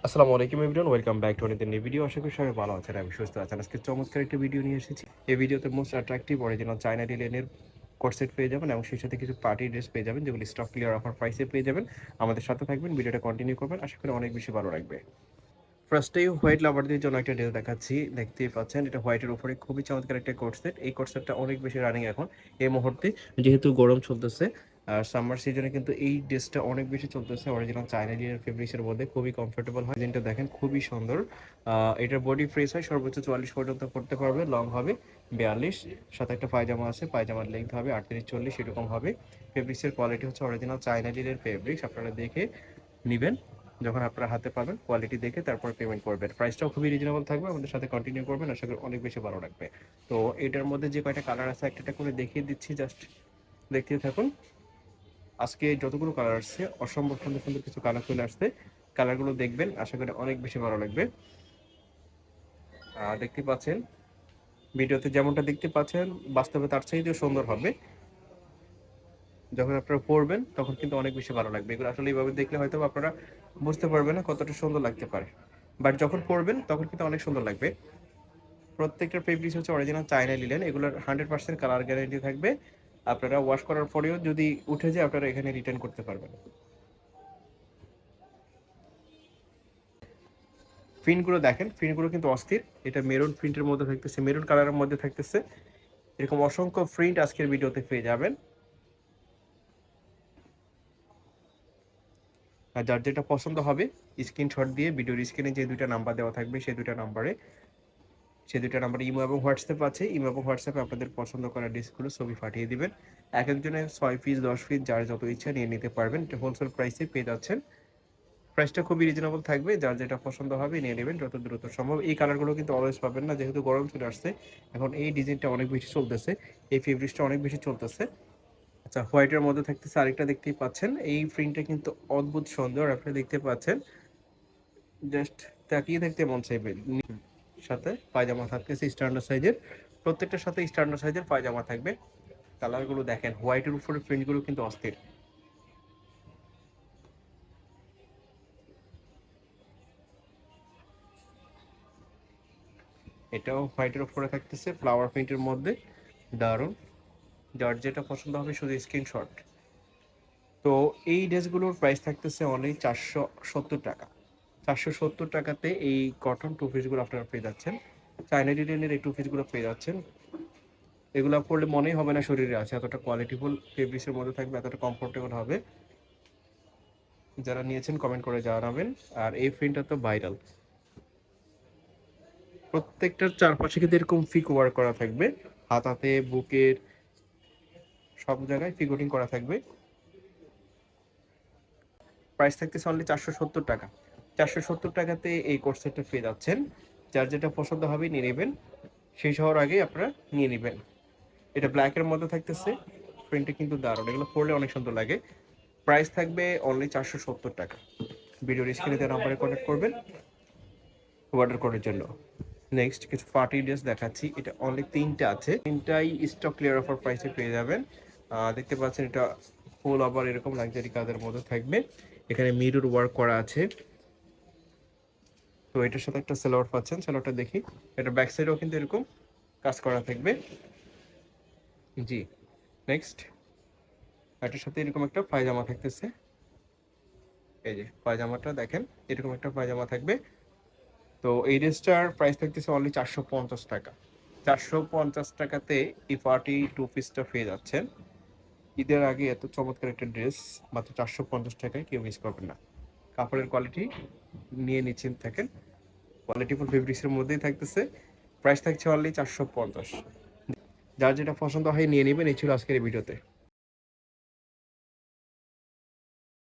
আসসালামু আলাইকুম everyone, welcome back to another new video. আশা করি সবাই ভালো আছেন, আমি সুস্থ আছেন। আজকে চমৎকার একটা ভিডিও নিয়ে এসেছি। এই ভিডিওতে মোস্ট অ্যাট্রাকটিভ অরিজিনাল চায়না ডিজাইনের কোট সেট পেয়ে যাবেন এবং সেই সাথে কিছু পার্টি ড্রেস পেয়ে যাবেন, যেগুলো স্টক ক্লিয়ার অফার প্রাইসে পেয়ে যাবেন। আমাদের সাথে থাকবেন, ভিডিওটা কন্টিনিউ করবেন, আশা করি অনেক বেশি ভালো লাগবে। ফার্স্টেই হোয়াইট লাভারদের জন্য একটা ড্রেস দেখাচ্ছি, দেখতেই পাচ্ছেন। এটা হোয়াইটের উপরে খুবই চমৎকার একটা কোট সেট। এই কোট সেটটা অনেক বেশি রানিং এখন এই মুহূর্তে, যেহেতু গরম চলতেছে আর সামার সিজনে কিন্তু এই ড্রেসটা অনেক বেশি চলতেছে। অরিজিনাল চায়না ডিজাইন ফেব্রিক্সের মধ্যে খুবই কমফোর্টেবল হয়। ডিজাইনটা দেখেন খুবই সুন্দর। এটার বডি ফ্রেস হয়, সর্বোচ্চ 44 পর্যন্ত করতে পারবে, লং হবে 42, সাথে একটা পায়জামা আছে, পায়জামার লেন্থ হবে 38-40 এরকম হবে। ফেব্রিক্সের কোয়ালিটি হচ্ছে অরিজিনাল চায়না ডিজাইন ফেব্রিক্স, আপনারা দেখে নেবেন। যখন আপনারা হাতে পাবেন কোয়ালিটি দেখে তারপর পেমেন্ট করবেন। প্রাইসটাও খুবই রিজনেবল থাকবে, আমাদের সাথে কন্টিনিউ করবেন, আশা করি অনেক বেশি ভালো লাগবে। তো এটার মধ্যে যে কয়টা কালার আছে একটা করে দেখিয়ে দিচ্ছি, জাস্ট দেখতে থাকুন। আজকে যতগুলো কালার আসছে অসম্ভব সুন্দর সুন্দর কিছু কালার চলে আসছে, কালারগুলো দেখবেন, আশা করি অনেক বেশি ভালো লাগবে। দেখতে পাচ্ছেন ভিডিওতে যেমনটা দেখতে পাচ্ছেন, বাস্তবে তার চাইতেও সুন্দর হবে। যখন আপনারা পড়বেন তখন কিন্তু অনেক বেশি ভালো লাগবে। এগুলো আসলে এইভাবে দেখলে হয়তো আপনারা বুঝতে পারবেন না কতটা সুন্দর লাগতে পারে, বাট যখন পড়বেন তখন কিন্তু অনেক সুন্দর লাগবে। প্রত্যেকটা ফেব্রিক্স হচ্ছে অরিজিনাল চায়না লিলেন, এগুলোর 100% কালার গ্যারান্টি থাকবে। আপনারা ওয়াশ করার পরেও যদি উঠে যায় আপনারা এখানে রিটার্ন করতে পারবেন। প্রিন্টগুলো দেখেন, প্রিন্টগুলো কিন্তু অস্থির। এটা মেরুন প্রিন্টের মধ্যে থাকতেছে, মেরুন কালারের মধ্যে থাকতেছে। এরকম অসংখ্য প্রিন্ট আজকের ভিডিওতে পেয়ে যাবেন। আর যার যেটা পছন্দ হবে স্ক্রিনশট দিয়ে ভিডিওর স্ক্রিনে যে দুইটা নাম্বার দেওয়া থাকবে সেই দুইটা নাম্বারে ইমো এবং হোয়াটসঅ্যাপ আছে, ইমো এবং হোয়াটসঅ্যাপে আপনাদের পছন্দ করা ডিসগুলো ছবি পাঠিয়ে দিবেন। এক একজনের 6 পিস 10 পিস যার যত ইচ্ছা নিয়ে নিতে পারবেন। এটা হোলসেল প্রাইসে পেয়ে যাচ্ছেন। প্রাইসটা খুবই রিজনেবল থাকবে, যার যেটা পছন্দ হবে নিয়ে নেবেন যত দ্রুত সম্ভব। এই কালারগুলো কিন্তু অলওয়েজ পাবেন না, যেহেতু গরম চলে আসছে এখন এই ডিজাইনটা অনেক বেশি চলতেছে, এই ফেব্রিক্সটা অনেক বেশি চলতেছে। আচ্ছা, হোয়াইটের মধ্যে থাকতেছে আরেকটা, দেখতেই পাচ্ছেন। এই প্রিন্টটা কিন্তু অদ্ভুত সুন্দর, আপনি দেখতে পাচ্ছেন, জাস্ট তাকিয়ে দেখতে মন চাইবে। সাথে পায়জামা থাকতেছে স্ট্যান্ডার্ড সাইজের, প্রত্যেকটার সাথে স্ট্যান্ডার্ড সাইজের পায়জামা থাকবে। কালারগুলো দেখেন, হোয়াইটের উপরে প্রিন্টগুলো কিন্তু অস্থির। এটাও হোয়াইটের উপরে থাকতেছে ফ্লাওয়ার প্রিন্টের মধ্যে, দারুণ। যার যেটা পছন্দ হবে শুধু স্ক্রিনশট। তো এই ড্রেসগুলোর প্রাইস থাকতেছে অনলি 470 টাকা। 470 টাকাতে এই কটন টু পিসগুলো আপনারা পেয়ে যাচ্ছেন। চাইনা ডিজাইনের এই টু পিসগুলো পেয়ে যাচ্ছেন। এগুলো পরলে মনেই হবে না শরীরে আছে, এতটা কোয়ালিটিফুল ফেব্রিক্সের মধ্যে থাকবে, এতটা কমফোর্টেবল হবে। যারা নিয়েছেন কমেন্ট করে জানাবেন। আর এই প্রিন্টটা তো ভাইরাল, প্রত্যেকটার চারপাশে কিন্তু এরকম ফিক ওয়ার্ক করা থাকবে, হাতাতে বুকের সব জায়গায় ফিগোটিং করা থাকবে। প্রাইস থাকতেছে অনলি 470 টাকা। 470 টাকাতে এই কোর্স সেটটা পেয়ে যাচ্ছেন। যার যেটা পছন্দ হবে নিয়ে নেবেন, শেষ হওয়ার আগে আপনারা নিয়ে নেবেন। এটা ব্ল্যাকের মধ্যে থাকতেছে, প্রিন্টটা কিন্তু দারুণ, এগুলো পরলে অনেক সুন্দর লাগে। প্রাইস থাকবে অনলি 470 টাকা। ভিডিওর স্ক্রিনে দেওয়া নাম্বারে কন্ট্যাক্ট করবেন অর্ডার করার জন্য। নেক্সট কিছু পার্টি ড্রেস দেখাচ্ছি, এটা অনলি 3টা আছে, 3টাই স্টক ক্লিয়ার অফার প্রাইসে পেয়ে যাবেন। দেখতে পাচ্ছেন এটা ফুল আবার এরকম লাক্সারি কাজের মধ্যে থাকবে, এখানে মিরর ওয়ার্ক করা আছে। তো এটার সাথে একটা সালোয়ার পাচ্ছেন, সালোয়ারটা দেখি। এটা ব্যাক সাইডেও কিন্তু এরকম কাজ করা থাকবে। জি, নেক্সট এটার সাথে এরকম একটা পায়জামা থাকতেছে। এই যে পায়জামাটা দেখেন, এরকম একটা পায়জামা থাকবে। তো এই ড্রেসটার প্রাইস থাকতেছে অনলি 450 টাকা। 450 টাকাতে এই পার্টি টু পিসটা পেয়ে যাচ্ছেন। ঈদের আগে এত চমৎকার একটা ড্রেস মাত্র 450 টাকায় কেউ মিস করবেন না। কাপড়ের কোয়ালিটি নিয়ে নিশ্চিন্ত থাকেন, কোয়ালিটিফুল ফেব্রিক্সের মধ্যেই থাকতেছে। প্রাইস থাকছে অনলি 450। যার যেটা পছন্দ হয় নিয়ে নেবেন। এই ছিল আজকের এই ভিডিওতে।